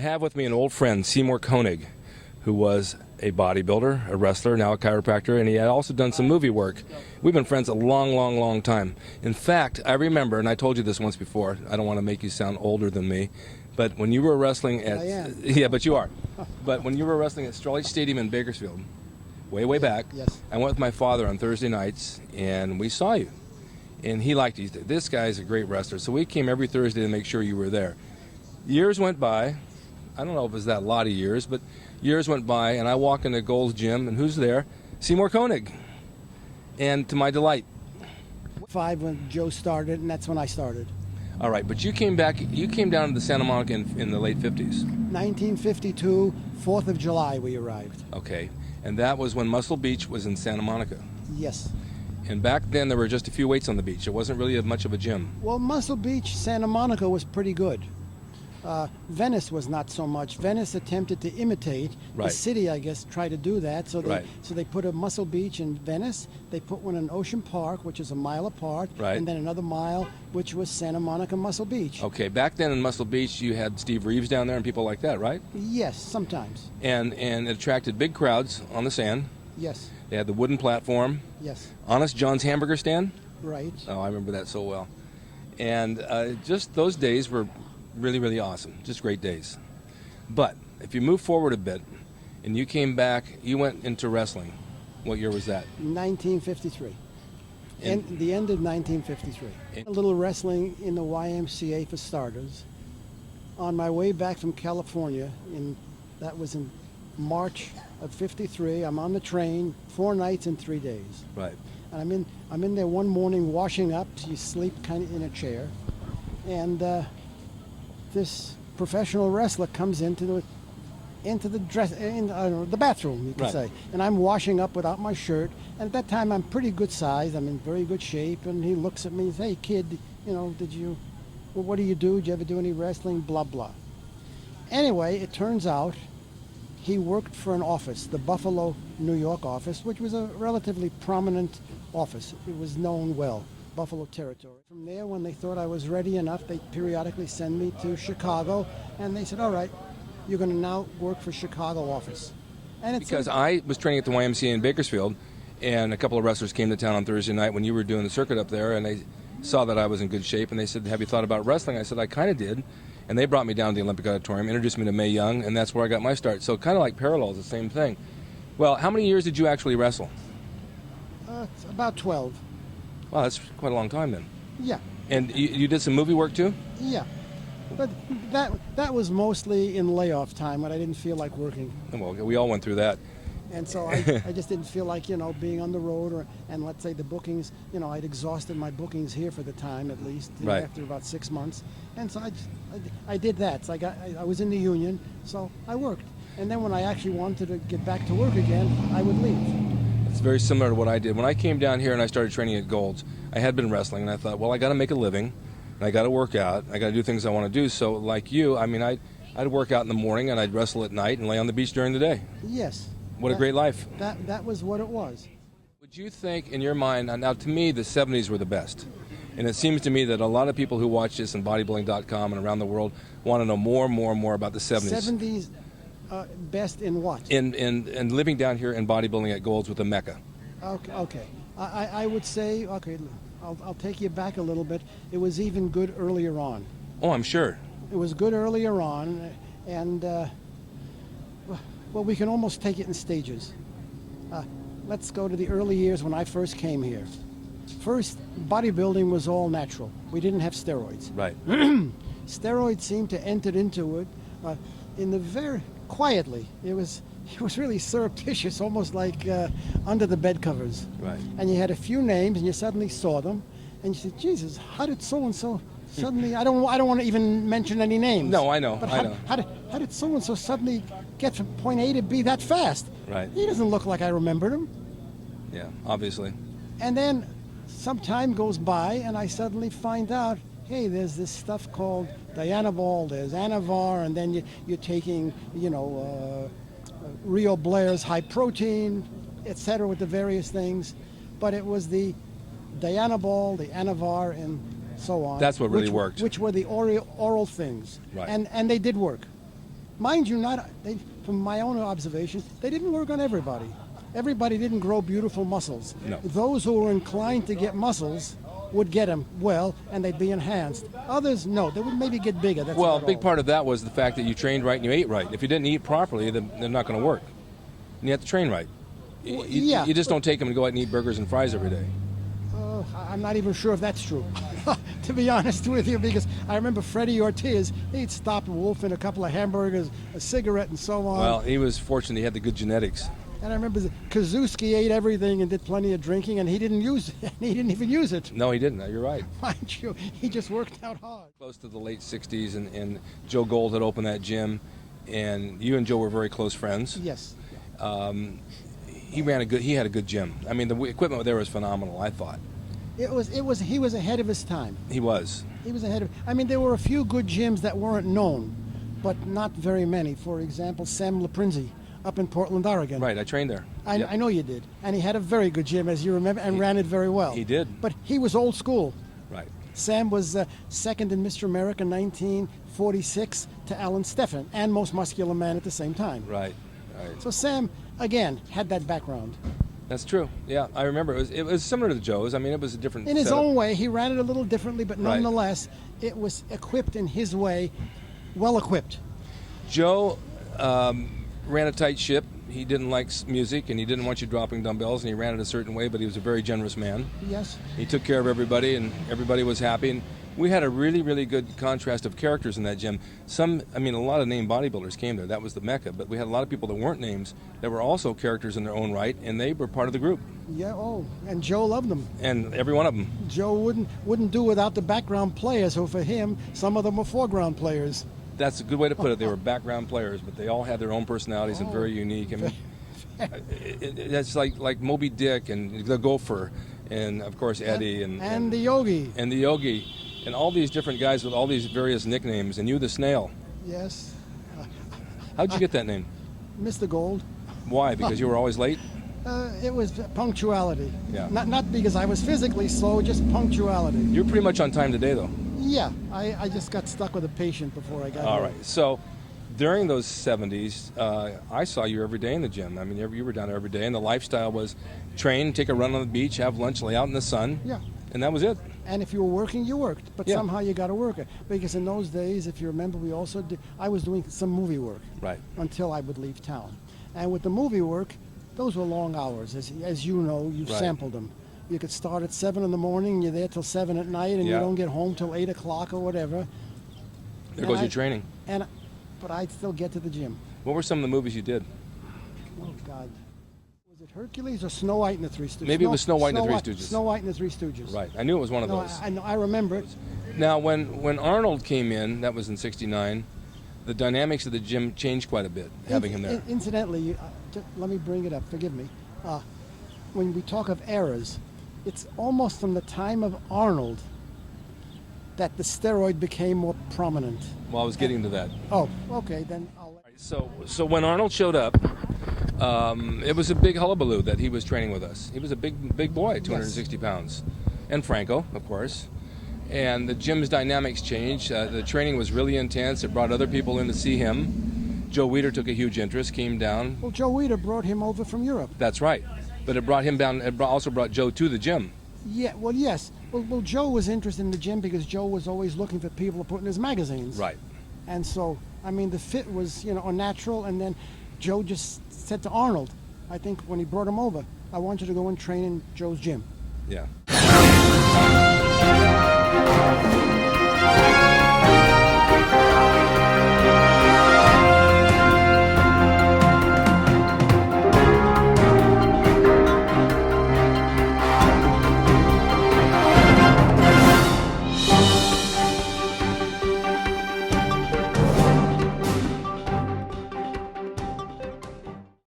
have with me an old friend, Seymour Koenig, who was a bodybuilder, a wrestler, now a chiropractor, and he had also done some movie work. We've been friends a long, long, long time. In fact, I remember, and I told you this once before, I don't want to make you sound older than me, but when you were wrestling at... I am. Yeah, but you are. But when you were wrestling at Strolley Stadium in Bakersfield, way back, yes. I went with my father on Thursday nights, and we saw you. And he liked you. This guy's a great wrestler. So we came every Thursday to make sure you were there. Years went by. I don't know if it was that lot of years, but years went by, and I walk into Gold's gym, and who's there? Seymour Koenig. And to my delight. 5 when Joe started, and that's when I started. All right, but you came back, you came down to Santa Monica in the late 50s. 1952, 4th of July, we arrived. Okay, and that was when Muscle Beach was in Santa Monica. Yes. And back then, there were just a few weights on the beach. It wasn't really much of a gym. Well, Muscle Beach, Santa Monica was pretty good. Venice was not so much. Venice attempted to imitate. Right. The city, I guess, tried to do that. So Right. they put a Muscle Beach in Venice. They put one in Ocean Park, which is a mile apart. Right. And then another mile, which was Santa Monica Muscle Beach. Okay, back then in Muscle Beach, you had Steve Reeves down there and people like that, right? Yes, sometimes. And it attracted big crowds on the sand. Yes. They had the wooden platform. Yes. Honest John's hamburger stand. Right. Oh, I remember that so well. And just those days were really, really awesome. Just great days. But if you move forward a bit and you came back, you went into wrestling. What year was that? 1953. And the end of 1953. A little wrestling in the YMCA for starters. On my way back from California, that was in March of '53. I'm on the train 4 nights and 3 days. Right. And I'm in there one morning washing up. So you sleep kind of in a chair, and this professional wrestler comes into the bathroom, you could Right. say. And I'm washing up without my shirt. And at that time, I'm pretty good sized. I'm in very good shape. And he looks at me and says, "Hey, kid, what do you do? Did you ever do any wrestling? Blah, blah." Anyway, it turns out he worked for an office, the Buffalo, New York office, which was a relatively prominent office. It was known well. Buffalo territory. From there, when they thought I was ready enough, they periodically send me to Chicago, and they said, "All right, you're going to now work for Chicago office." And it's Because I was training at the YMCA in Bakersfield, and a couple of wrestlers came to town on Thursday night when you were doing the circuit up there, and they saw that I was in good shape, and they said, "Have you thought about wrestling?" I said, "I kind of did." And they brought me down to the Olympic Auditorium, introduced me to Mae Young, and that's where I got my start. So kind of like parallels, the same thing. Well, how many years did you actually wrestle? it's about 12. Wow, that's quite a long time then. Yeah, And you did some movie work too? yeah. But that was mostly in layoff time when I didn't feel like working. Well, we all went through that. And so I just didn't feel like, being on the road, and let's say the bookings, I'd exhausted my bookings here for the time, at least, Right. after about 6 months. And so I did that. So I was in the union, so I worked. And then when I actually wanted to get back to work again, I would leave. It's very similar to what I did. When I came down here and I started training at Gold's, I had been wrestling, and I thought, well, I got to make a living, and I got to work out, I got to do things I want to do. So like you, I'd work out in the morning, and I'd wrestle at night and lay on the beach during the day. Yes. What a great life. That was what it was. Would you think, in your mind, now to me, the 70s were the best. And it seems to me that a lot of people who watch this on bodybuilding.com and around the world want to know more about the 70s. 70s, best in what? In living down here in bodybuilding at Gold's with the Mecca. Okay. I would say, okay, I'll take you back a little bit. It was even good earlier on. Oh, I'm sure. It was good earlier on, and well, we can almost take it in stages. Let's go to the early years when I first came here. First, bodybuilding was all natural. We didn't have steroids. Right. Steroids seemed to enter into it in the very quietly. It was really surreptitious, almost like under the bed covers. Right. And you had a few names, and you suddenly saw them, and you said, "Jesus, how did so and so suddenly?" I don't want to even mention any names. No, I know. But I know. how did so and so suddenly get from point A to B that fast? Right. He doesn't look like I remembered him. Yeah, obviously. And then some time goes by, and I suddenly find out, hey, there's this stuff called Dianabol, there's Anavar, and then you're taking, Rio Blair's high protein, etc., with the various things. But it was the Dianabol, the Anavar, and so on. That's what really worked. Which were the oral things. Right. And they did work. mind you, from my own observation, they didn't work on everybody. Everybody didn't grow beautiful muscles. No. Those who were inclined to get muscles would get them well, and they'd be enhanced. Others, no, they would maybe get bigger. That's Well, a about big all. part of that was the fact that you trained right and you ate right. If you didn't eat properly, then they're not going to work. And you have to train right. Well, yeah, You just don't take them and go out and eat burgers and fries every day. I'm not even sure if that's true, to be honest with you, because I remember Freddie Ortiz, he'd stop wolfing a couple of hamburgers, a cigarette, and so on. Well, he was fortunate he had the good genetics. And I remember Kazuski ate everything and did plenty of drinking, and he didn't even use it. No, he didn't. You're right. Mind you, he just worked out hard. Close to the late 60s, and Joe Gold had opened that gym, and you and Joe were very close friends. Yes. He had a good gym. I mean, the equipment there was phenomenal, I thought. He was ahead of his time. He was. He was ahead of. I mean, there were a few good gyms that weren't known, but not very many. For example, Sam Laprinzi up in Portland, Oregon. Right, I trained there. Yep. I know you did, and he had a very good gym, as you remember, and ran it very well. He did. But he was old school. Right. Sam was second in Mr. America 1946 to Alan Steffen, and most muscular man at the same time. Right. So Sam, again, had that background. That's true. Yeah, I remember. It was similar to Joe's. I mean, it was a different In his setup. own way, he ran it a little differently, but Right. nonetheless, it was equipped in his way, well equipped. Joe ran a tight ship. He didn't like music, and he didn't want you dropping dumbbells, and he ran it a certain way, but he was a very generous man. Yes. He took care of everybody, and everybody was happy. And we had a really, really good contrast of characters in that gym. A lot of named bodybuilders came there. That was the mecca. But we had a lot of people that weren't names that were also characters in their own right, and they were part of the group. Yeah. Oh, and Joe loved them. And every one of them. Joe wouldn't do without the background players. So for him, some of them were foreground players. That's a good way to put it. They were background players, but they all had their own personalities and very unique. I mean, that's like Moby Dick and the Gopher, and of course Eddie and the Yogi. and the Yogi, and all these different guys with all these various nicknames. And you, the Snail. Yes. How'd you get that name? Mr. Gold. Why? Because you were always late? It was punctuality. Yeah. Not because I was physically slow, just punctuality. You're pretty much on time today, though. Yeah. I just got stuck with a patient before I got All here. right. So during those 70s, I saw you every day in the gym. I mean, you were down there every day, and the lifestyle was train, take a run on the beach, have lunch, lay out in the sun. Yeah. And that was it. And if you were working, you worked. But Yeah. somehow you got to work it. Because in those days, if you remember, I was doing some movie work. Right. Until I would leave town. And with the movie work, those were long hours. As you know, you've Right. sampled them. You could start at 7 in the morning, you're there till 7 at night, and Yeah. you don't get home till 8 o'clock or whatever. There And goes your training. But I'd still get to the gym. What were some of the movies you did? Oh, God. Was it Hercules or Snow White and the Three Stooges? Maybe it was Snow White and the Three Stooges. Snow White and the Three Stooges. Right. I knew it was one of No, those. I know. I remember it. Now, when Arnold came in, that was in '69, the dynamics of the gym changed quite a bit, having him there. Incidentally, let me bring it up. Forgive me. When we talk of eras, it's almost from the time of Arnold that the steroid became more prominent. Well, I was getting to that. Oh, okay, then I'll let So when Arnold showed up, it was a big hullabaloo that he was training with us. He was a big boy, 260 pounds. And Franco, of course. And the gym's dynamics changed. The training was really intense. It brought other people in to see him. Joe Weider took a huge interest, came down. Well, Joe Weider brought him over from Europe. That's right. But it brought him down. It also brought Joe to the gym. Yeah, well, yes. Well, Joe was interested in the gym because Joe was always looking for people to put in his magazines. Right. And so, I mean, the fit was, unnatural. And then Joe just said to Arnold, I think when he brought him over, I want you to go and train in Joe's gym. Yeah.